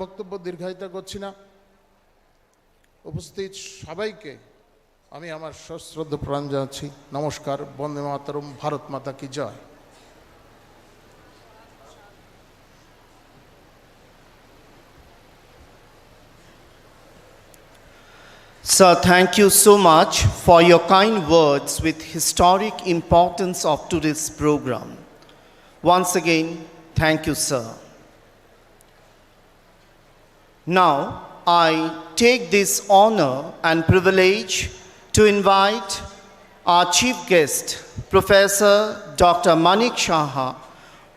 বক্তব্য দীর্ঘায়িত করছি না। উপস্থিত সবাইকে আমি আমার সশ্রদ্ধ প্রণাম জানাচ্ছি। নমস্কার। বন্দে মাতরম। ভারত মাতা কি জয়। Sir, thank you so much for your kind words with historic importance of today's program. Once again, thank you, sir. Now, I take this honor and privilege to invite our chief guest, Professor Dr. Manik Saha,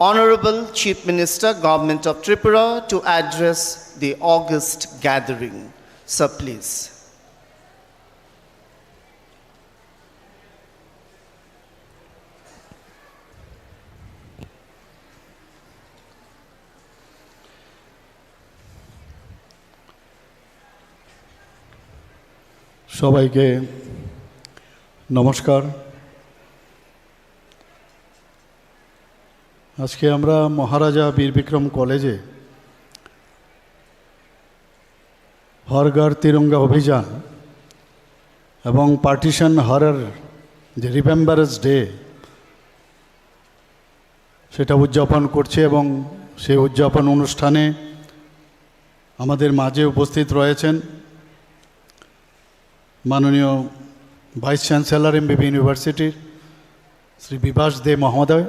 Honorable Chief Minister, Government of Tripura, to address the August gathering. Sir, please. সবাইকে নমস্কার। আজকে আমরা মহারাজা বীর বিক্রম কলেজে হর ঘর তিরঙ্গা অভিযান এবং partition horror যে রিমেম্বারেন্স ডে সেটা উদযাপন করছে এবং সেই উদযাপন অনুষ্ঠানে আমাদের মাঝে উপস্থিত রয়েছেন মাননীয় ভাইস চ্যান্সেলর এমবিবি ইউনিভার্সিটির শ্রী বিভাস দে মহোদয়।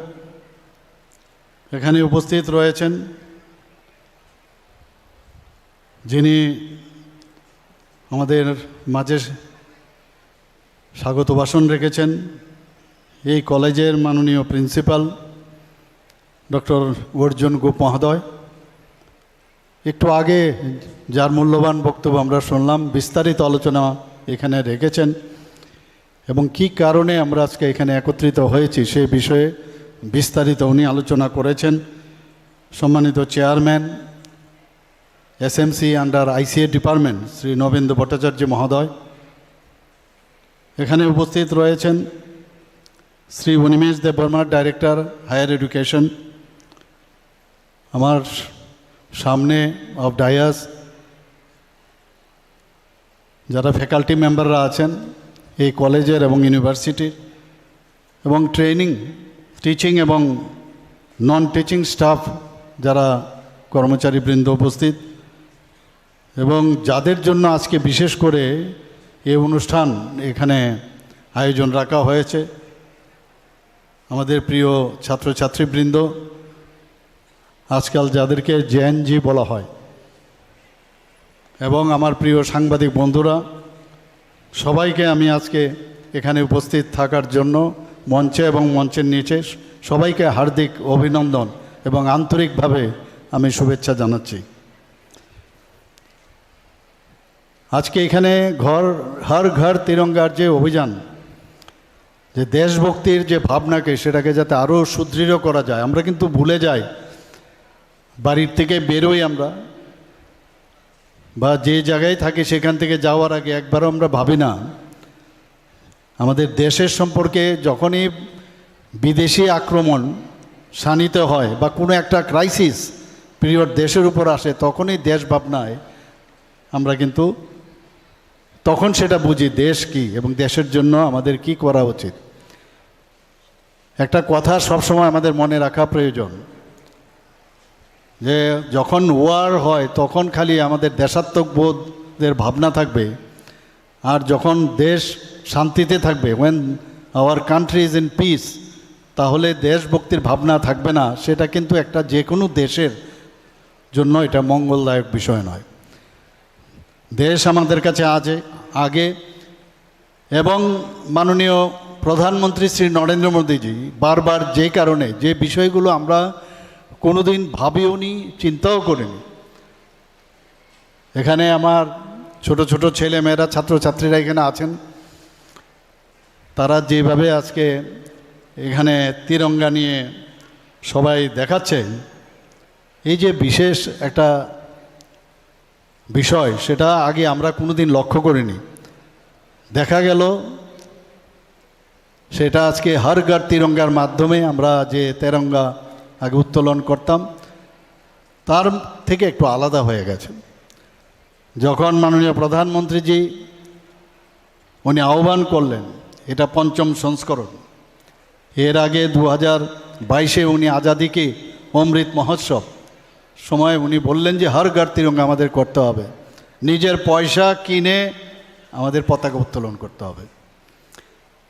এখানে উপস্থিত রয়েছেন যিনি আমাদের মাঝে স্বাগত ভাষণ রেখেছেন, এই কলেজের মাননীয় প্রিন্সিপাল ডক্টর অর্জুন গোপ মহোদয়। একটু আগে যার মূল্যবান বক্তব্য আমরা শুনলাম, বিস্তারিত আলোচনা এখানে রেখেছেন এবং কি কারণে আমরা আজকে এখানে একত্রিত হয়েছি সেই বিষয়ে বিস্তারিত উনি আলোচনা করেছেন। সম্মানিত chairman SMC under ICA department Shri Nabendu Bhattacharya মহোদয়। এখানে উপস্থিত রয়েছেন Shri Animesh Debbarma, director higher education. আমার সামনে অফ ডায়াস যারা ফ্যাকাল্টি মেম্বাররা আছেন এই কলেজের এবং ইউনিভার্সিটির, এবং টিচিং এবং নন টিচিং স্টাফ যারা কর্মচারীবৃন্দ উপস্থিত, এবং যাদের জন্য আজকে বিশেষ করে এই অনুষ্ঠান এখানে আয়োজন রাখা হয়েছে, আমাদের প্রিয় ছাত্রছাত্রীবৃন্দ, আজকাল যাদেরকে জেএনজি বলা হয়, এবং আমার প্রিয় সাংবাদিক বন্ধুরা, সবাইকে আমি আজকে এখানে উপস্থিত থাকার জন্য মঞ্চে এবং মঞ্চের নিচে সবাইকে হার্দিক অভিনন্দন এবং আন্তরিকভাবে আমি শুভেচ্ছা জানাচ্ছি। আজকে এখানে হর ঘর তিরঙ্গার যে অভিযান, যে দেশভক্তির যে ভাবনাকে সেটাকে যাতে আরও সুদৃঢ় করা যায়। আমরা কিন্তু ভুলে যাই, বাড়ির থেকে বেরোই আমরা বা যে জায়গায় থাকি সেখান থেকে যাওয়ার আগে একবারও আমরা ভাবি না আমাদের দেশের সম্পর্কে। যখনই বিদেশি আক্রমণ শানিত হয় বা কোনো একটা ক্রাইসিস পিরিয়ড দেশের উপর আসে, তখনই দেশ ভাবনায় আমরা কিন্তু তখন সেটা বুঝি দেশ কি এবং দেশের জন্য আমাদের কি করা উচিত। একটা কথা সবসময় আমাদের মনে রাখা প্রয়োজন, যে যখন ওয়ার হয় তখন খালি আমাদের দেশাত্মবোধের ভাবনা থাকবে, আর যখন দেশ শান্তিতে থাকবে, when our country is in peace, তাহলে দেশভক্তির ভাবনা থাকবে না। সেটা কিন্তু একটা যে কোনো দেশের জন্য এটা মঙ্গলদায়ক বিষয় নয়। দেশ আমাদের কাছে আগে, এবং মাননীয় প্রধানমন্ত্রী শ্রী নরেন্দ্র মোদীজি বারবার যে কারণে যে বিষয়গুলো আমরা কোনোদিন ভাবিও নি, চিন্তাও করিনি, এখানে আমার ছোট ছোট ছেলে মেয়েরা, ছাত্রছাত্রীরা এখানে আছেন, তারা যেভাবে আজকে এখানে তিরঙ্গা নিয়ে সবাই দেখাচ্ছে, এই যে বিশেষ একটা বিষয়, সেটা আগে আমরা কোনোদিন লক্ষ্য করিনি। দেখা গেল সেটা আজকে হর ঘর তিরঙ্গার মাধ্যমে আমরা যে তেরঙ্গা আগে উত্তোলন করতাম, তার থেকে একটু আলাদা হয়ে গেছে। যখন মাননীয় প্রধানমন্ত্রীজি উনি আহ্বান করলেন, এটা ৫ম সংস্করণ, এর আগে 2022-এ উনি আজাদিকে অমৃত মহোৎসব সময় উনি বললেন যে হর ঘর তিরঙ্গা আমাদের করতে হবে, নিজের পয়সা কিনে আমাদের পতাকা উত্তোলন করতে হবে।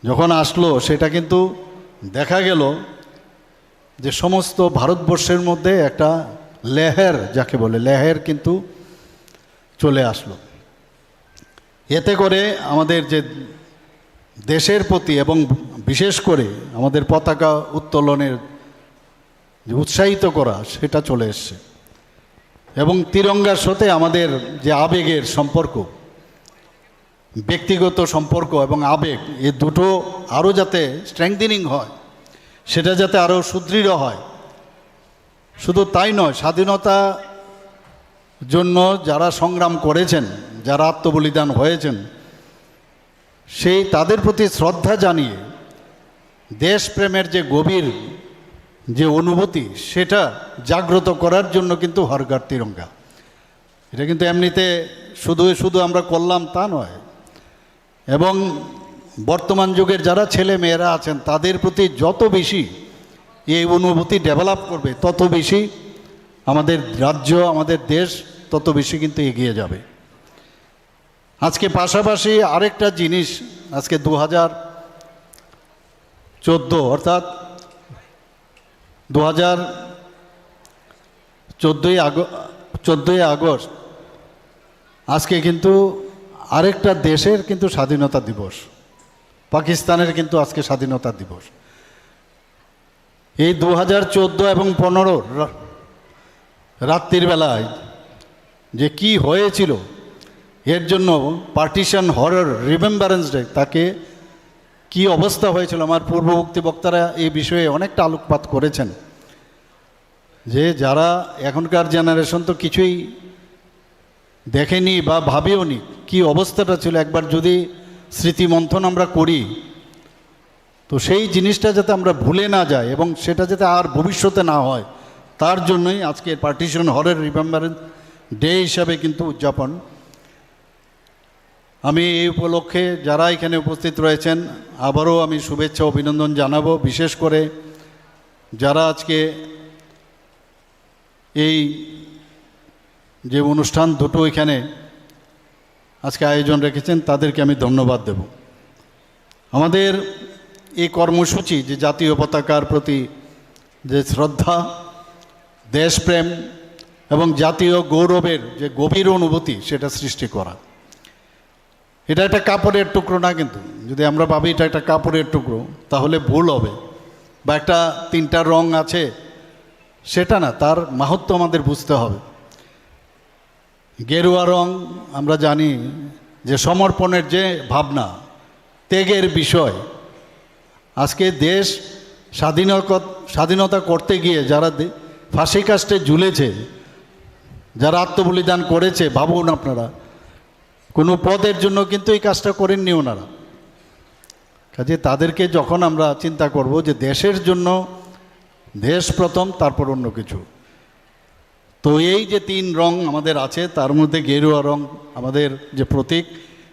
যখন আসলো সেটা কিন্তু দেখা গেল যে সমস্ত ভারতবর্ষের মধ্যে একটা লেহের, যাকে বলে লেহের, কিন্তু চলে আসলো। এতে করে আমাদের যে দেশের প্রতি এবং বিশেষ করে আমাদের পতাকা উত্তোলনের যে উৎসাহিত করা সেটা চলে এসছে। এবং তিরঙ্গার সাথে আমাদের যে আবেগের সম্পর্ক, ব্যক্তিগত সম্পর্ক এবং আবেগ, এ দুটো আরও যাতে স্ট্রেংথেনিং হয়, সেটা যাতে আরও সুদৃঢ় হয়। শুধু তাই নয়, স্বাধীনতা জন্য যারা সংগ্রাম করেছেন, যারা আত্মবলিদান হয়েছেন, সেই তাদের প্রতি শ্রদ্ধা জানিয়ে দেশপ্রেমের যে গভীর যে অনুভূতি সেটা জাগ্রত করার জন্য কিন্তু হর ঘর তিরঙ্গা। এটা কিন্তু এমনিতে শুধু আমরা করলাম তা নয়। এবং বর্তমান যুগের যারা ছেলে মেয়েরা আছেন তাদের প্রতি যত বেশি এই অনুভূতি ডেভেলপ করবে, তত বেশি আমাদের রাজ্য, আমাদের দেশ তত বেশি কিন্তু এগিয়ে যাবে। আজকে পাশাপাশি আরেকটা জিনিস, আজকে 2014 অর্থাৎ 14ই আগস্ট আজকে কিন্তু আরেকটা দেশের কিন্তু স্বাধীনতা দিবস, পাকিস্তানের কিন্তু আজকে স্বাধীনতা দিবস। এই 2014 এবং 15 রাত্রির বেলায় যে কি হয়েছিল, এর জন্য পার্টিশন হরর রিমেম্বারেন্স ডে, তাকে কি অবস্থা হয়েছিল, আমার পূর্ববর্তী বক্তারা এই বিষয়ে অনেকটা আলোকপাত করেছেন। যে যারা এখনকার জেনারেশন তো কিছুই দেখেনি বা ভাবেও নি কি অবস্থাটা ছিল, একবার যদি স্মৃতিমন্থন আমরা করি তো সেই জিনিসটা যাতে আমরা ভুলে না যাই এবং সেটা যাতে আর ভবিষ্যতে না হয়, তার জন্যই আজকে পার্টিশন হরের রিমেম্বারেন্স ডে হিসাবে কিন্তু উদযাপন। আমি এই উপলক্ষে যারা এখানে উপস্থিত রয়েছেন আবারও আমি শুভেচ্ছা অভিনন্দন জানাবো। বিশেষ করে যারা আজকে এই যে অনুষ্ঠান দুটো এখানে আজকে আয়োজন রেখেছেন তাদেরকে আমি ধন্যবাদ দেব। আমাদের এই কর্মসূচি যে জাতীয় পতাকার প্রতি যে শ্রদ্ধা, দেশপ্রেম এবং জাতীয় গৌরবের যে গভীর অনুভূতি সেটা সৃষ্টি করা, এটা একটা কাপড়ের টুকরো না। কিন্তু যদি আমরা ভাবি এটা একটা কাপড়ের টুকরো তাহলে ভুল হবে, বা একটা 3টা রং আছে সেটা না, তার মাহাত্ম্য আমাদের বুঝতে হবে। গেরুয়া রং আমরা জানি যে সমর্পণের যে ভাবনা, ত্যাগের বিষয়। আজকে দেশ স্বাধীনতা করতে গিয়ে যারা ফাঁসি কাস্টে ঝুলেছে, যারা আত্মবলিদান করেছে, ভাবুন আপনারা কোনো পদের জন্য কিন্তু এই কাজটা করেননি ওনারা। কাজে তাদেরকে যখন আমরা চিন্তা করব যে দেশের জন্য, দেশ প্রথম তারপর অন্য কিছু, তো এই যে 3 রং আমাদের আছে তার মধ্যে গেরুয়া রং আমাদের যে প্রতীক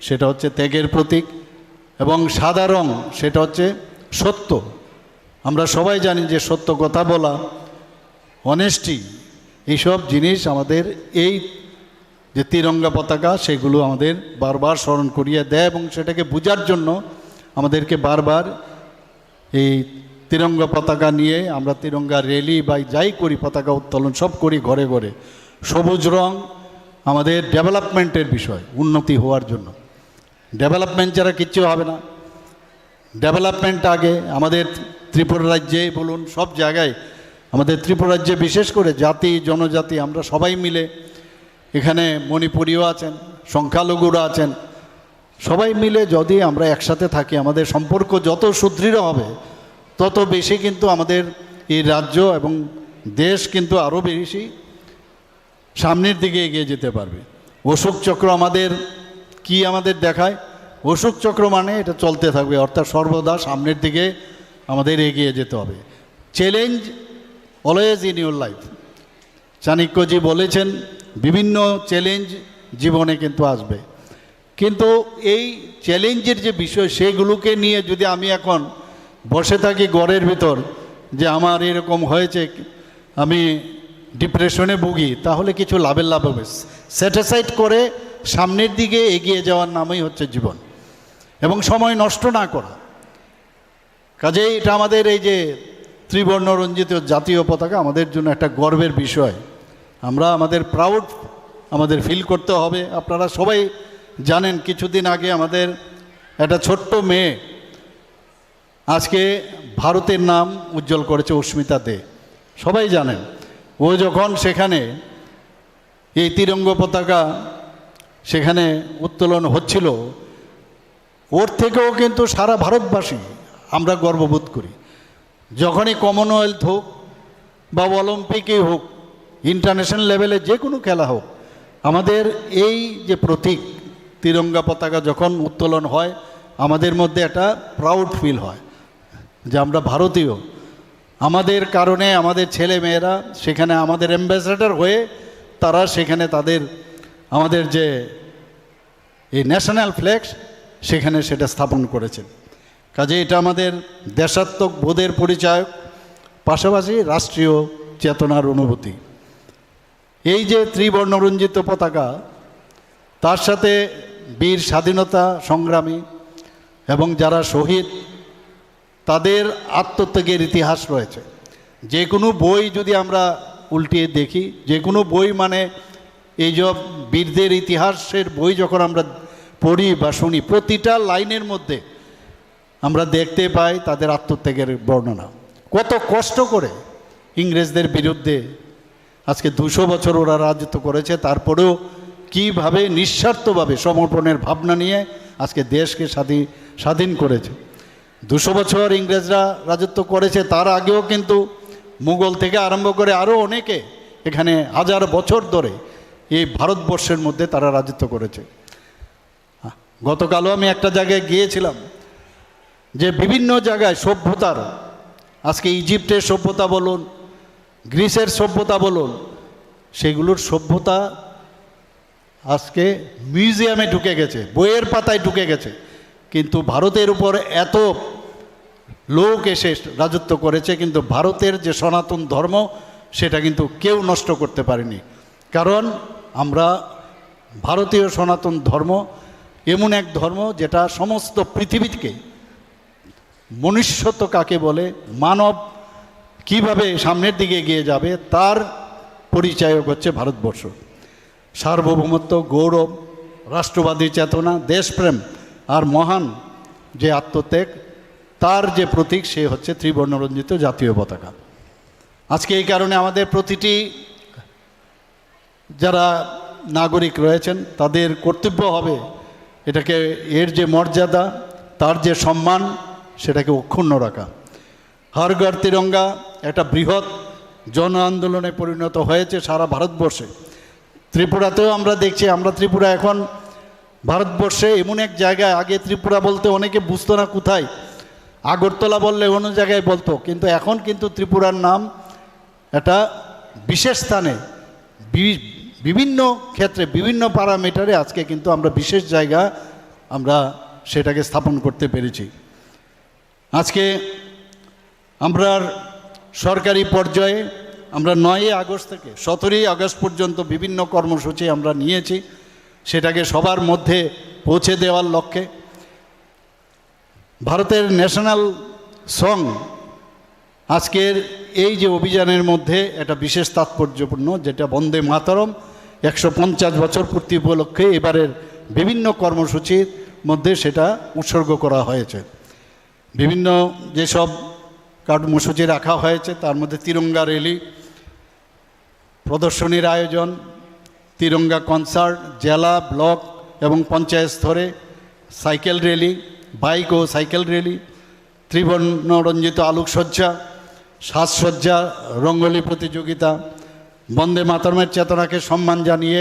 সেটা হচ্ছে ত্যাগের প্রতীক, এবং সাদা রং সেটা হচ্ছে সত্য। আমরা সবাই জানি যে সত্য কথা বলা, অনেস্টি, এইসব জিনিস আমাদের এই যে তিরঙ্গা পতাকা সেগুলো আমাদের বারবার স্মরণ করিয়ে দেয় এবং সেটাকে বোঝার জন্য আমাদেরকে বারবার এই তিরঙ্গা পতাকা নিয়ে আমরা তিরঙ্গা র্যালি বা যাই করি, পতাকা উত্তোলন সব করি ঘরে ঘরে। সবুজ রং আমাদের ডেভেলপমেন্টের বিষয়, উন্নতি হওয়ার জন্য। ডেভেলপমেন্ট ছাড়া কিচ্ছু হবে না। ডেভেলপমেন্ট আগে আমাদের ত্রিপুরা রাজ্যে বলুন, সব জায়গায় আমাদের ত্রিপুরা রাজ্যে বিশেষ করে জাতি জনজাতি আমরা সবাই মিলে, এখানে মণিপুরীও আছেন, সংখ্যালঘুরা আছেন, সবাই মিলে যদি আমরা একসাথে থাকি আমাদের সম্পর্ক যত সুদৃঢ় হবে তত বেশি কিন্তু আমাদের এই রাজ্য এবং দেশ কিন্তু আরও বেশি সামনের দিকে এগিয়ে যেতে পারবে। অশোক চক্র আমাদের কি আমাদের দেখায়, অশোক চক্র মানে এটা চলতে থাকবে, অর্থাৎ সর্বদা সামনের দিকে আমাদের এগিয়ে যেতে হবে। Challenge always in your life, Chanakyaji বলেছেন বিভিন্ন চ্যালেঞ্জ জীবনে কিন্তু আসবে, কিন্তু এই চ্যালেঞ্জের যে বিষয় সেগুলোকে নিয়ে যদি আমি এখন বসে থাকি ঘরের ভিতর যে আমার এরকম হয়েছে, আমি ডিপ্রেশনে ভুগি, তাহলে কিছু লাভের লাভ হবে। স্যাটিসফাইড করে সামনের দিকে এগিয়ে যাওয়ার নামই হচ্ছে জীবন, এবং সময় নষ্ট না করা। কাজেই এটা আমাদের এই যে ত্রিবর্ণ রঞ্জিত জাতীয় পতাকা আমাদের জন্য একটা গর্বের বিষয়। আমরা আমাদের প্রাউড আমাদের ফিল করতে হবে। আপনারা সবাই জানেন কিছুদিন আগে আমাদের একটা ছোট্ট মেয়ে আজকে ভারতের নাম উজ্জ্বল করেছে, অস্মিতা দে, সবাই জানেন। ও যখন সেখানে এই তিরঙ্গ পতাকা সেখানে উত্তোলন হচ্ছিল, ওর থেকেও কিন্তু সারা ভারতবাসী আমরা গর্ববোধ করি। যখনই কমনওয়েলথ হোক বা অলিম্পিকই হোক, ইন্টারন্যাশনাল লেভেলে যে কোনো খেলা হোক, আমাদের এই যে প্রতীক তিরঙ্গা পতাকা যখন উত্তোলন হয়, আমাদের মধ্যে একটা প্রাউড ফিল হয় যে আমরা ভারতীয়। আমাদের কারণে আমাদের ছেলে মেয়েরা সেখানে আমাদের অ্যাম্বাসেডর হয়ে তারা সেখানে তাদের আমাদের যে এই ন্যাশনাল ফ্ল্যাগ সেখানে সেটা স্থাপন করেছেন। কাজে এটা আমাদের দেশাত্মক বোধের পরিচয়, পাশাপাশি রাষ্ট্রীয় চেতনার অনুভূতি। এই যে ত্রিবর্ণরঞ্জিত পতাকা, তার সাথে বীর স্বাধীনতা সংগ্রামী এবং যারা শহীদ তাদের আত্মত্যাগের ইতিহাস রয়েছে। যে কোনো বই যদি আমরা উল্টিয়ে দেখি, যে কোনো বই মানে এই যে বীরদের ইতিহাসের বই যখন আমরা পড়ি বা শুনি, প্রতিটা লাইনের মধ্যে আমরা দেখতে পাই তাদের আত্মত্যাগের বর্ণনা। কত কষ্ট করে ইংরেজদের বিরুদ্ধে আজকে 200 বছর ওরা রাজত্ব করেছে, তারপরেও কীভাবে নিঃস্বার্থভাবে সমর্পণের ভাবনা নিয়ে আজকে দেশকে স্বাধীন করেছে। 200 বছর ইংরেজরা রাজত্ব করেছে, তার আগেও কিন্তু মুঘল থেকে আরম্ভ করে আরও অনেকে এখানে হাজার বছর ধরে এই ভারতবর্ষের মধ্যে তারা রাজত্ব করেছে। গতকালও আমি একটা জায়গায় গিয়েছিলাম যে বিভিন্ন জায়গায় সভ্যতার, আজকে ইজিপ্টের সভ্যতা বলুন, গ্রিসের সভ্যতা বলুন, সেগুলোর সভ্যতা আজকে মিউজিয়ামে ঢুকে গেছে, বইয়ের পাতায় ঢুকে গেছে। কিন্তু ভারতের উপর এত লোক এসে রাজত্ব করেছে, কিন্তু ভারতের যে সনাতন ধর্ম সেটা কিন্তু কেউ নষ্ট করতে পারেনি। কারণ আমরা ভারতীয় সনাতন ধর্ম এমন এক ধর্ম যেটা সমস্ত পৃথিবীকে মনুষ্যত্ব কাকে বলে, মানব কিভাবে সামনের দিকে এগিয়ে যাবে তার পরিচায়ক হচ্ছে ভারতবর্ষ। সার্বভৌমত্ব, গৌরব, রাষ্ট্রবাদী চেতনা, দেশপ্রেম আর মহান যে আত্মত্যাগ, তার যে প্রতীক সে হচ্ছে ত্রিবর্ণরঞ্জিত জাতীয় পতাকা। আজকে এই কারণে আমাদের প্রতিটি যারা নাগরিক রয়েছেন তাদের কর্তব্য হবে এটাকে, এর যে মর্যাদা, তার যে সম্মান, সেটাকে অক্ষুণ্ণ রাখা। হর ঘর তিরঙ্গা একটা বৃহৎ জন আন্দোলনে পরিণত হয়েছে সারা ভারতবর্ষে। ত্রিপুরাতেও আমরা দেখছি, আমরা ত্রিপুরা এখন ভারতবর্ষে এমন এক জায়গায়, আগে ত্রিপুরা বলতে অনেকে বুঝতো না কোথায়, আগরতলা বললে অন্য জায়গায় বলতো, কিন্তু এখন কিন্তু ত্রিপুরার নাম একটা বিশেষ স্থানে বিভিন্ন ক্ষেত্রে বিভিন্ন প্যারামিটারে আজকে কিন্তু আমরা বিশেষ জায়গা আমরা সেটাকে স্থাপন করতে পেরেছি। আজকে আমরা সরকারি পর্যায়ে আমরা 9 আগস্ট থেকে 17 আগস্ট পর্যন্ত বিভিন্ন কর্মসূচি আমরা নিয়েছি, সেটাকে সবার মধ্যে পৌঁছে দেওয়ার লক্ষ্যে। ভারতের ন্যাশনাল সং আজকের এই যে অভিযানের মধ্যে একটা বিশেষ তাৎপর্যপূর্ণ, যেটা বন্দে মাতরম 150 বছর পূর্তি উপলক্ষে এবারের বিভিন্ন কর্মসূচির মধ্যে সেটা উৎসর্গ করা হয়েছে। বিভিন্ন যেসব কর্মসূচি রাখা হয়েছে তার মধ্যে তিরঙ্গা র্যালি, প্রদর্শনীর আয়োজন, তিরঙ্গা কনসার্ট, জেলা, ব্লক এবং পঞ্চায়েত স্তরে সাইকেল র্যালি, বাইক ও সাইকেল র্যালি, ত্রিবর্ণরঞ্জিত আলোকসজ্জা, সাজসজ্জা, রঙ্গোলি প্রতিযোগিতা, বন্দে মাতরমের চেতনাকে সম্মান জানিয়ে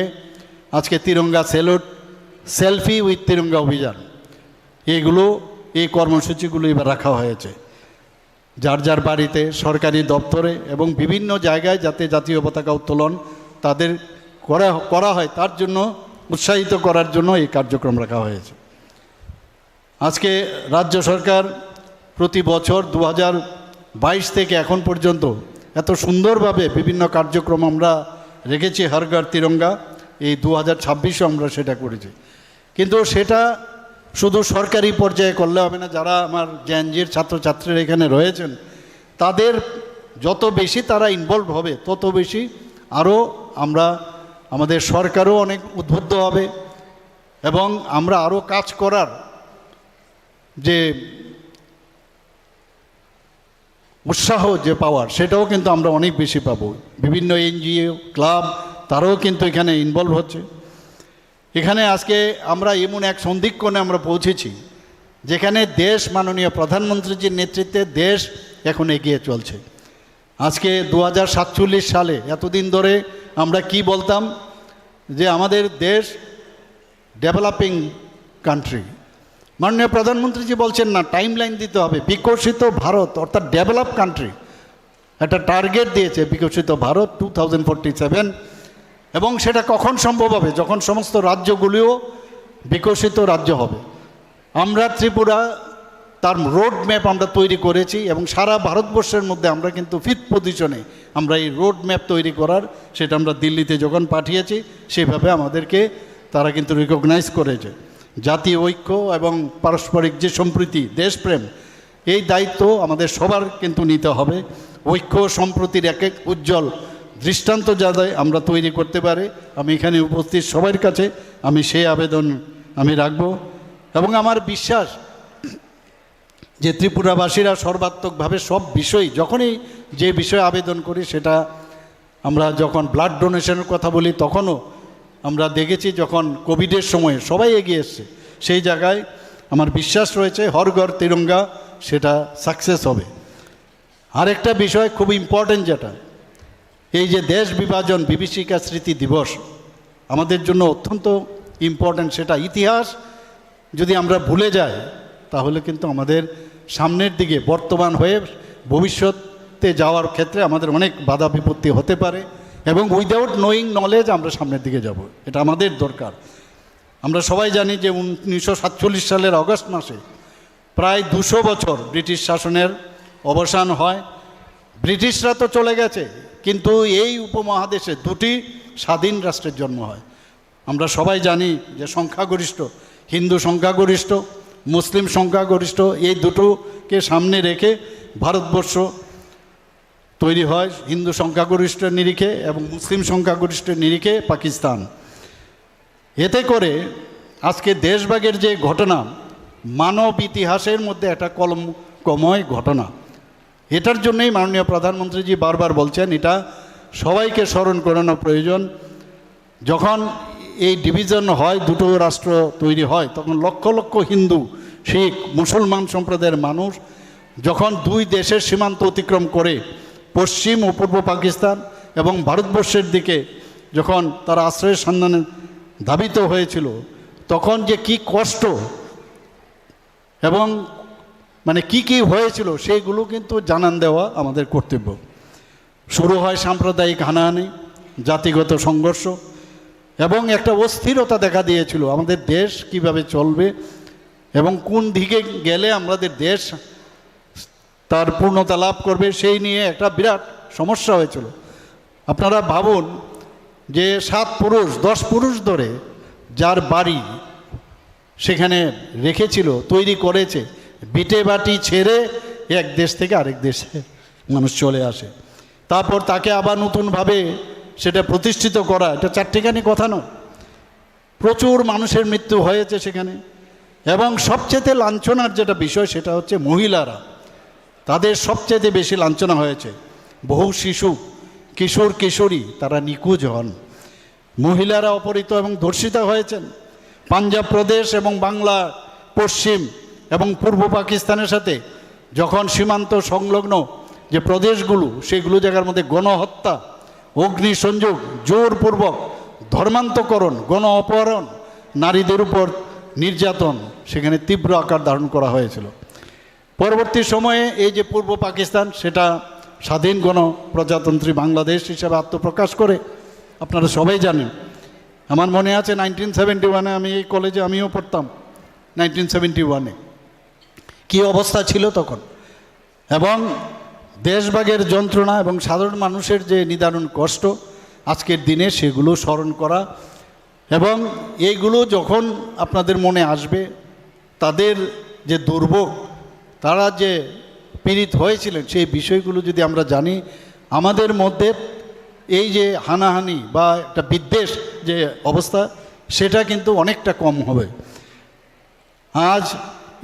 আজকে Tiranga salute, selfie with Tiranga অভিযান, এই কর্মসূচিগুলো এবার রাখা হয়েছে। যার যার বাড়িতে, সরকারি দপ্তরে এবং বিভিন্ন জায়গায় যাতে জাতীয় পতাকা উত্তোলন তাদের করা হয়, তার জন্য উৎসাহিত করার জন্য এই কার্যক্রম রাখা হয়েছে। আজকে রাজ্য সরকার প্রতি বছর 2022 থেকে এখন পর্যন্ত এত সুন্দরভাবে বিভিন্ন কার্যক্রম আমরা রেখেছি। হর ঘর তিরঙ্গা, এই 2026-ও আমরা সেটা করেছি। কিন্তু সেটা শুধু সরকারি পর্যায়ে করলে হবে না। যারা আমার জেএনজির ছাত্রছাত্রীরা এখানে রয়েছেন, তাদের যত বেশি তারা ইনভলভ হবে, তত বেশি আরও আমাদের সরকারও অনেক উদ্বুদ্ধ হবে এবং আমরা আরও কাজ করার যে উৎসাহ যে পাওয়ার, সেটাও কিন্তু আমরা অনেক বেশি পাবো। বিভিন্ন এনজিও, ক্লাব, তারাও কিন্তু এখানে ইনভলভ হচ্ছে। এখানে আজকে আমরা এমন এক সন্ধিক্ষণে আমরা পৌঁছেছি যেখানে দেশ মাননীয় প্রধানমন্ত্রীজির নেতৃত্বে দেশ এখন এগিয়ে চলছে। আজকে 2047 সালে, এতদিন ধরে আমরা কি বলতাম যে আমাদের দেশ ডেভেলপিং কান্ট্রি। মাননীয় প্রধানমন্ত্রীজি বলছেন না, টাইম লাইন দিতে হবে, বিকশিত ভারত অর্থাৎ ডেভেলপ কান্ট্রি একটা টার্গেট দিয়েছে, বিকশিত ভারত 2047। এবং সেটা কখন সম্ভব হবে? যখন সমস্ত রাজ্যগুলিও বিকশিত রাজ্য হবে। আমরা ত্রিপুরা তার রোড ম্যাপ আমরা তৈরি করেছি এবং সারা ভারতবর্ষের মধ্যে আমরা কিন্তু 5th পজিশনে আমরা এই রোড ম্যাপ তৈরি করার, সেটা আমরা দিল্লিতে যখন পাঠিয়েছি সেভাবে আমাদেরকে তারা কিন্তু রিকগনাইজ করেছে। জাতীয় ঐক্য এবং পারস্পরিক যে সম্প্রীতি, দেশপ্রেম, এই দায়িত্ব আমাদের সবার কিন্তু নিতে হবে। ঐক্য সম্প্রীতির এক এক উজ্জ্বল দৃষ্টান্ত যাতে আমরা তৈরি করতে পারে, আমি এখানে উপস্থিত সবার কাছে আমি সেই আবেদন আমি রাখব। এবং আমার বিশ্বাস যে ত্রিপুরাবাসীরা সর্বাত্মকভাবে সব বিষয়, যখনই যে বিষয়ে আবেদন করি, সেটা আমরা যখন ব্লাড ডোনেশনের কথা বলি তখনও আমরা দেখেছি, যখন কোভিডের সময়ে সবাই এগিয়ে এসছে, সেই জায়গায় আমার বিশ্বাস রয়েছে হর ঘর তিরঙ্গা সেটা সাকসেস হবে। আরেকটা বিষয় খুব ইম্পর্টেন্ট, যেটা এই যে দেশ বিভাজন বিভীষিকা স্মৃতি দিবস আমাদের জন্য অত্যন্ত ইম্পর্টেন্ট। সেটা ইতিহাস যদি আমরা ভুলে যাই তাহলে কিন্তু আমাদের সামনের দিকে বর্তমান হয়ে ভবিষ্যতে যাওয়ার ক্ষেত্রে আমাদের অনেক বাধা বিপত্তি হতে পারে এবং উইদাউট নোয়িং নলেজ আমরা সামনের দিকে যাব, এটা আমাদের দরকার। আমরা সবাই জানি যে 1947 সালের অগস্ট মাসে প্রায় 200 বছর ব্রিটিশ শাসনের অবসান হয়। ব্রিটিশরা তো চলে গেছে, কিন্তু এই উপমহাদেশে 2টি স্বাধীন রাষ্ট্রের জন্ম হয়। আমরা সবাই জানি যে সংখ্যাগরিষ্ঠ, হিন্দু সংখ্যাগরিষ্ঠ, মুসলিম সংখ্যাগরিষ্ঠ, এই দুটোকে সামনে রেখে ভারতবর্ষ তৈরি হয়। হিন্দু সংখ্যাগরিষ্ঠের নিরিখে এবং মুসলিম সংখ্যাগরিষ্ঠের নিরিখে পাকিস্তান। এতে করে আজকে দেশভাগের যে ঘটনা, মানব ইতিহাসের মধ্যে একটা কলঙ্কময় ঘটনা। এটার জন্যই মাননীয় প্রধানমন্ত্রীজি বারবার বলছেন, এটা সবাইকে স্মরণ করানো প্রয়োজন। যখন এই ডিভিশন হয়, দুটো রাষ্ট্র তৈরি হয়, তখন লক্ষ লক্ষ হিন্দু, শিখ, মুসলমান সম্প্রদায়ের মানুষ যখন দুই দেশের সীমান্ত অতিক্রম করে পশ্চিম ও পূর্ব পাকিস্তান এবং ভারতবর্ষের দিকে যখন তারা আশ্রয়ের সন্ধানে ধাবিত হয়েছিল, তখন যে কি কষ্ট এবং মানে কি হয়েছিল সেইগুলো কিন্তু জানান দেওয়া আমাদের কর্তব্য। শুরু হয় সাম্প্রদায়িক হানাহানি, জাতিগত সংঘর্ষ এবং একটা অস্থিরতা দেখা দিয়েছিল আমাদের দেশ কিভাবে চলবে এবং কোন দিকে গেলে আমাদের দেশ তার পূর্ণতা লাভ করবে, সেই নিয়ে একটা বিরাট সমস্যা হয়েছিল। আপনারা ভাবুন যে 7 পুরুষ 10 পুরুষ ধরে যার বাড়ি সেখানে রেখেছিল, তৈরি করেছে, বিটে বাটি ছেড়ে এক দেশ থেকে আরেক দেশে মানুষ চলে আসে, তারপর তাকে আবার নতুনভাবে সেটা প্রতিষ্ঠিত করা, এটা চারটিখানি কথা নয়। প্রচুর মানুষের মৃত্যু হয়েছে সেখানে। এবং সবচেয়ে লাঞ্ছনার যেটা বিষয়, সেটা হচ্ছে মহিলারা, তাদের সবচেয়ে বেশি লাঞ্ছনা হয়েছে। বহু শিশু, কিশোর কিশোরী তারা নিখোঁজ হন, মহিলারা অপহৃত এবং ধর্ষিতা হয়েছেন। পাঞ্জাব প্রদেশ এবং বাংলা পশ্চিম এবং পূর্ব পাকিস্তানের সাথে যখন সীমান্ত সংলগ্ন যে প্রদেশগুলো, সেগুলো জায়গার মধ্যে গণহত্যা, অগ্নিসংযোগ, জোরপূর্বক ধর্মান্তকরণ, গণ অপহরণ, নারীদের উপর নির্যাতন সেখানে তীব্র আকার ধারণ করা হয়েছিল। পরবর্তী সময়ে এই যে পূর্ব পাকিস্তান, সেটা স্বাধীন গণপ্রজাতন্ত্রী বাংলাদেশ হিসাবে আত্মপ্রকাশ করে, আপনারা সবাই জানেন। আমার মনে আছে 1971-এ আমি এই কলেজে আমিও পড়তাম। 1971-এ কী অবস্থা ছিল তখন, এবং দেশভাগের যন্ত্রণা এবং সাধারণ মানুষের যে নিদারুণ কষ্ট আজকের দিনে সেগুলো স্মরণ করা, এবং এইগুলো যখন আপনাদের মনে আসবে, তাদের যে দুর্ভোগ, তারা যে পীড়িত হয়েছিলেন, সেই বিষয়গুলো যদি আমরা জানি, আমাদের মধ্যে এই যে হানাহানি বা একটা বিদ্বেষ যে অবস্থা, সেটা কিন্তু অনেকটা কম হবে। আজ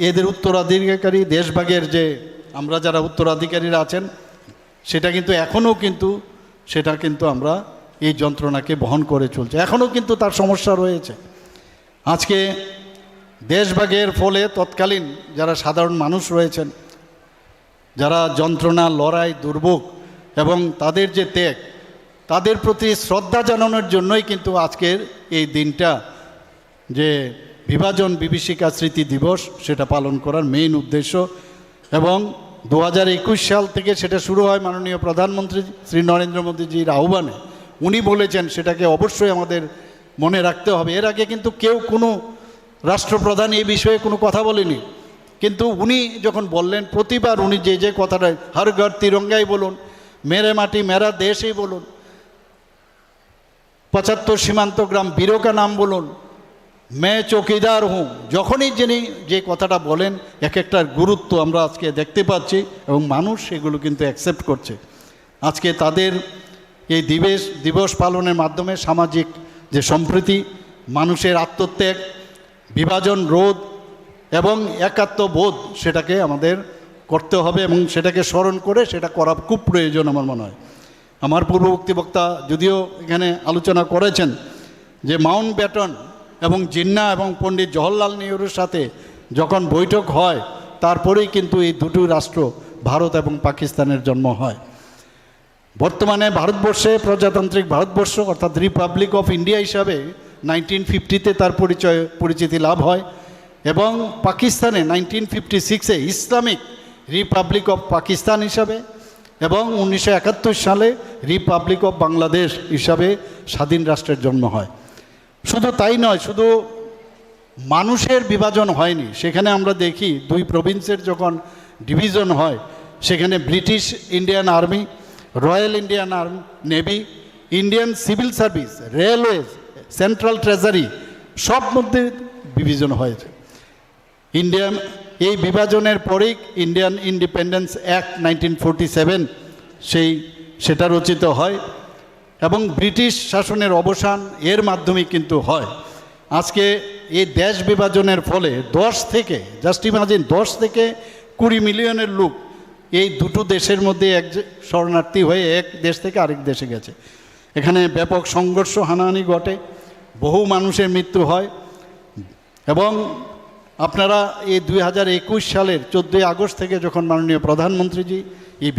এদের উত্তরাধিকারী দেশভাগের যে আমরা যারা উত্তরাধিকারীরা আছেন, সেটা কিন্তু এখনও কিন্তু আমরা এই যন্ত্রণাকে বহন করে চলছে, এখনও কিন্তু তার সমস্যা রয়েছে। আজকে দেশভাগের ফলে তৎকালীন যারা সাধারণ মানুষ রয়েছেন, যারা যন্ত্রণা, লড়াই, দুর্ভোগ এবং তাদের যে ত্যাগ, তাদের প্রতি শ্রদ্ধা জানানোর জন্যই কিন্তু আজকের এই দিনটা, যে বিভাজন বিভীষিকা স্মৃতি দিবস, সেটা পালন করার মেইন উদ্দেশ্য। এবং 2021 সাল থেকে সেটা শুরু হয় মাননীয় প্রধানমন্ত্রী শ্রী নরেন্দ্র মোদীজির আহ্বানে। উনি বলেছেন সেটাকে অবশ্যই আমাদের মনে রাখতে হবে। এর আগে কিন্তু কেউ, কোনো রাষ্ট্রপ্রধান এই বিষয়ে কোনো কথা বলেনি, কিন্তু উনি যখন বললেন, প্রতিবার উনি যে কথাটা, হর ঘর তিরঙ্গাই বলুন, মেরে মাটি মেরা দেশই বলুন, 75 সীমান্ত গ্রাম বীরো কা নাম বলুন, মে চৌকিদার হুঁ, যখনই যিনি যে কথাটা বলেন, এক একটার গুরুত্ব আমরা আজকে দেখতে পাচ্ছি, এবং মানুষ সেগুলো কিন্তু অ্যাকসেপ্ট করছে। আজকে তাদের এই দিবস পালনের মাধ্যমে সামাজিক যে সম্প্রীতি, মানুষের আত্মত্যাগ, বিভাজন রোধ এবং একাত্মবোধ, সেটাকে আমাদের করতে হবে, এবং সেটাকে স্মরণ করে সেটা করা খুব প্রয়োজন আমার মনে হয়। আমার পূর্ববর্তী বক্তা যদিও এখানে আলোচনা করেছেন যে মাউন্ট ব্যাটন এবং জিন্নাহ এবং পণ্ডিত জওহরলাল নেহরুর সাথে যখন বৈঠক হয়, তারপরেই কিন্তু এই দুটো রাষ্ট্র, ভারত এবং পাকিস্তানের জন্ম হয়। বর্তমানে ভারতবর্ষে প্রজাতান্ত্রিক ভারতবর্ষ অর্থাৎ রিপাবলিক অফ ইন্ডিয়া হিসাবে 1950-তে তার পরিচিতি লাভ হয়, এবং পাকিস্তানে 1956-এ ইসলামিক রিপাবলিক অফ পাকিস্তান হিসাবে, এবং 1971 সালে রিপাবলিক অফ বাংলাদেশ হিসাবে স্বাধীন রাষ্ট্রের জন্ম হয়। শুধু তাই নয়, শুধু মানুষের বিভাজন হয়নি, সেখানে আমরা দেখি দুই প্রভিন্সের যখন ডিভিশন হয়, সেখানে British Indian army, royal Indian army, navy, Indian civil service, railways, central treasury, সব মধ্যে ডিভিশন হয়েছে। এই বিভাজনের পরেই ইন্ডিয়ান ইন্ডিপেন্ডেন্স অ্যাক্ট 1947 সেটা রচিত হয়, এবং ব্রিটিশ শাসনের অবসান এর মাধ্যমে কিন্তু হয়। আজকে এই দেশ বিভাজনের ফলে 10 থেকে, জাস্ট ইমাজিন, 10 থেকে 20 মিলিয়নের লোক এই দুটো দেশের মধ্যে শরণার্থী হয়ে এক দেশ থেকে আরেক দেশে গেছে। এখানে ব্যাপক সংঘর্ষ, হানাহানি ঘটে, বহু মানুষের মৃত্যু হয়। এবং আপনারা এই 2021 সালের 14 আগস্ট থেকে যখন মাননীয় প্রধানমন্ত্রীজি এই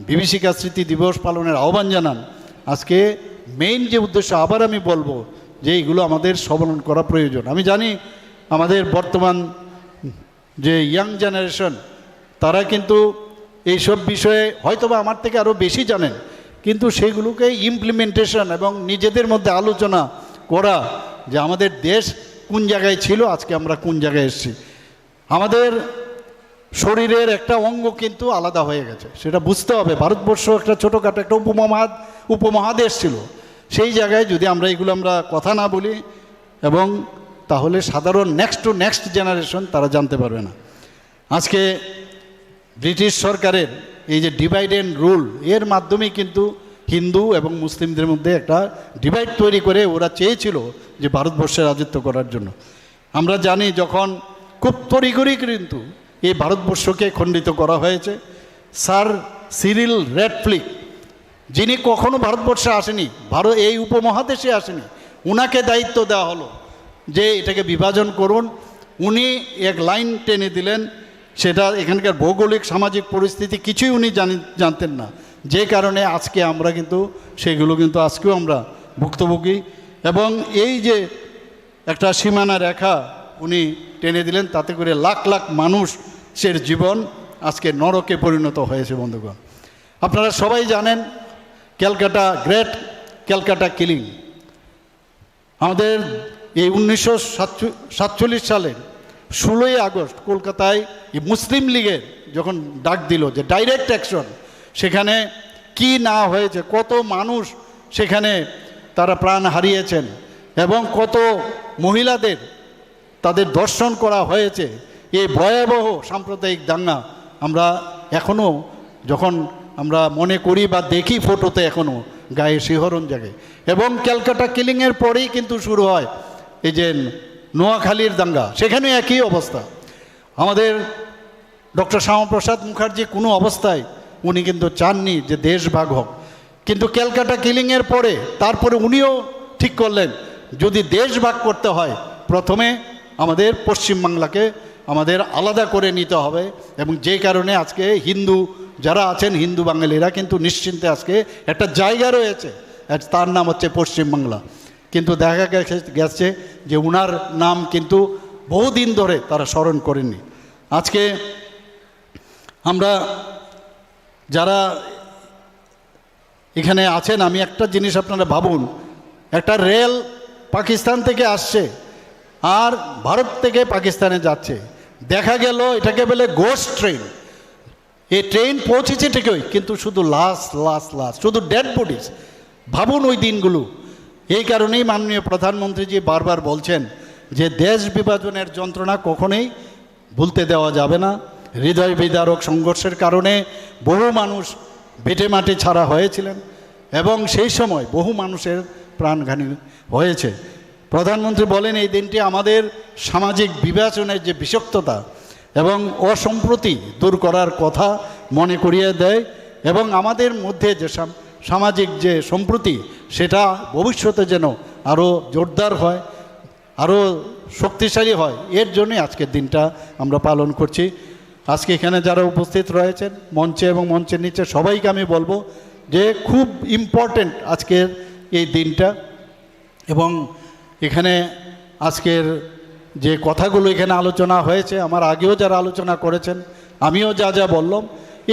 বিভীষিকা স্মৃতি দিবস পালনের আহ্বান জানান, আজকে মেইন যে উদ্দেশ্য, আবার আমি বলবো যে এইগুলো আমাদের স্মরণ করা প্রয়োজন। আমি জানি আমাদের বর্তমান যে ইয়াং জেনারেশন, তারা কিন্তু এইসব বিষয়ে হয়তোবা আমার থেকে আরও বেশি জানেন, কিন্তু সেগুলোকে ইমপ্লিমেন্টেশন এবং নিজেদের মধ্যে আলোচনা করা, যে আমাদের দেশ কোন জায়গায় ছিল, আজকে আমরা কোন জায়গায় এসেছি। আমাদের শরীরের একটা অঙ্গ কিন্তু আলাদা হয়ে গেছে, সেটা বুঝতে হবে। ভারতবর্ষ একটা ছোটোখাটো একটা উপমহাদেশ ছিল, সেই জায়গায় যদি আমরা কথা না বলি, এবং তাহলে সাধারণ নেক্সট জেনারেশন তারা জানতে পারবে না। আজকে ব্রিটিশ সরকারের এই যে ডিভাইড অ্যান্ড রুল, এর মাধ্যমে কিন্তু হিন্দু এবং মুসলিমদের মধ্যে একটা ডিভাইড তৈরি করে ওরা চেয়েছিল যে ভারতবর্ষে রাজত্ব করার জন্য। আমরা জানি যখন খুব তড়িঘড়ি কিন্তু এই ভারতবর্ষকে খণ্ডিত করা হয়েছে, স্যার সিরিল র্যাডক্লিফ, যিনি কখনো ভারতবর্ষে আসেনি, এই উপমহাদেশে আসেনি, ওনাকে দায়িত্ব দেওয়া হলো যে এটাকে বিভাজন করুন। উনি এক লাইন টেনে দিলেন, সেটা এখানকার ভৌগোলিক সামাজিক পরিস্থিতি কিছুই উনি জানতেন না, যে কারণে আজকে আমরা কিন্তু সেগুলো কিন্তু আজকেও আমরা ভুক্তভোগী। এবং এই যে একটা সীমানা রেখা উনি টেনে দিলেন, তাতে করে লাখ লাখ মানুষ পুলিশের জীবন আজকে নরকে পরিণত হয়েছে বন্ধুগণ। আপনারা সবাই জানেন ক্যালকাটা গ্রেট ক্যালকাটা কিলিং আমাদের এই 1947 সালের 16ই আগস্ট কলকাতায় এই মুসলিম লীগের যখন ডাক দিল যে ডাইরেক্ট অ্যাকশন, সেখানে কি না হয়েছে, কত মানুষ সেখানে তারা প্রাণ হারিয়েছেন এবং কত মহিলাদের তাদের দর্শন করা হয়েছে। এই ভয়াবহ সাম্প্রদায়িক দাঙ্গা আমরা এখনও যখন আমরা মনে করি বা দেখি ফটোতে এখনও গায়ে শিহরণ জাগে। এবং ক্যালকাটা কিলিংয়ের পরেই কিন্তু শুরু হয় এই যে নোয়াখালীর দাঙ্গা, সেখানে একই অবস্থা। আমাদের ডক্টর শ্যামাপ্রসাদ মুখার্জি কোনো অবস্থায় উনি কিন্তু চাননি যে দেশ ভাগ হোক, কিন্তু ক্যালকাটা কিলিংয়ের পরে তারপরে উনিও ঠিক করলেন যদি দেশ ভাগ করতে হয় প্রথমে আমাদের পশ্চিমবাংলাকে আমাদের আলাদা করে নিতে হবে। এবং যে কারণে আজকে হিন্দু যারা আছেন, হিন্দু বাঙালিরা কিন্তু নিশ্চিন্তে আজকে একটা জায়গা রয়েছে, তার নাম হচ্ছে পশ্চিমবাংলা। কিন্তু দেখা গেছে যে উনার নাম কিন্তু বহুদিন ধরে তারা স্মরণ করেননি। আজকে আমরা যারা এখানে আছেন, আমি একটা জিনিস আপনারা ভাবুন, একটা রেল পাকিস্তান থেকে আসছে আর ভারত থেকে পাকিস্তানে যাচ্ছে, দেখা গেল এটাকে বলে গোস্ট ট্রেন। এই ট্রেন পৌঁছেছে ঠিকই, কিন্তু শুধু লাশ, শুধু ডেড বডিজ। ভাবুন ওই দিনগুলো। এই কারণেই মাননীয় প্রধানমন্ত্রীজি বারবার বলছেন যে দেশ বিভাজনের যন্ত্রণা কখনোই ভুলতে দেওয়া যাবে না। হৃদয় বিদারক সংঘর্ষের কারণে বহু মানুষ বেটে মাটি ছাড়া হয়েছিলেন এবং সেই সময় বহু মানুষের প্রাণহানি হয়েছে। প্রধানমন্ত্রী বলেন এই দিনটি আমাদের সামাজিক বিভাজনের যে বিষাক্ততা এবং অসম্প্রতি দূর করার কথা মনে করিয়ে দেয় এবং আমাদের মধ্যে যে সামাজিক যে সম্প্রতি সেটা ভবিষ্যতে যেন আরও জোরদার হয়, আরও শক্তিশালী হয়, এর জন্যই আজকের দিনটা আমরা পালন করছি। আজকে এখানে যারা উপস্থিত রয়েছেন মঞ্চে এবং মঞ্চের নিচে সবাইকে আমি বলবো যে খুব ইম্পর্ট্যান্ট আজকের এই দিনটা। এবং এখানে আজকের যে কথাগুলো এখানে আলোচনা হয়েছে, আমার আগেও যারা আলোচনা করেছেন, আমিও যা যা বললাম,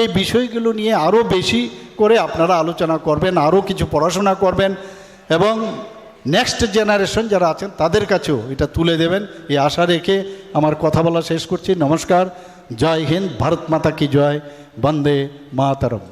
এই বিষয়গুলো নিয়ে আরও বেশি করে আপনারা আলোচনা করবেন, আরও কিছু পড়াশোনা করবেন এবং নেক্সট জেনারেশন যারা আছেন তাদের কাছেও এটা তুলে দেবেন, এই আশা রেখে আমার কথা বলা শেষ করছি। নমস্কার, জয় হিন্দ, ভারত মাতা কি জয়, বন্দে মাতরম।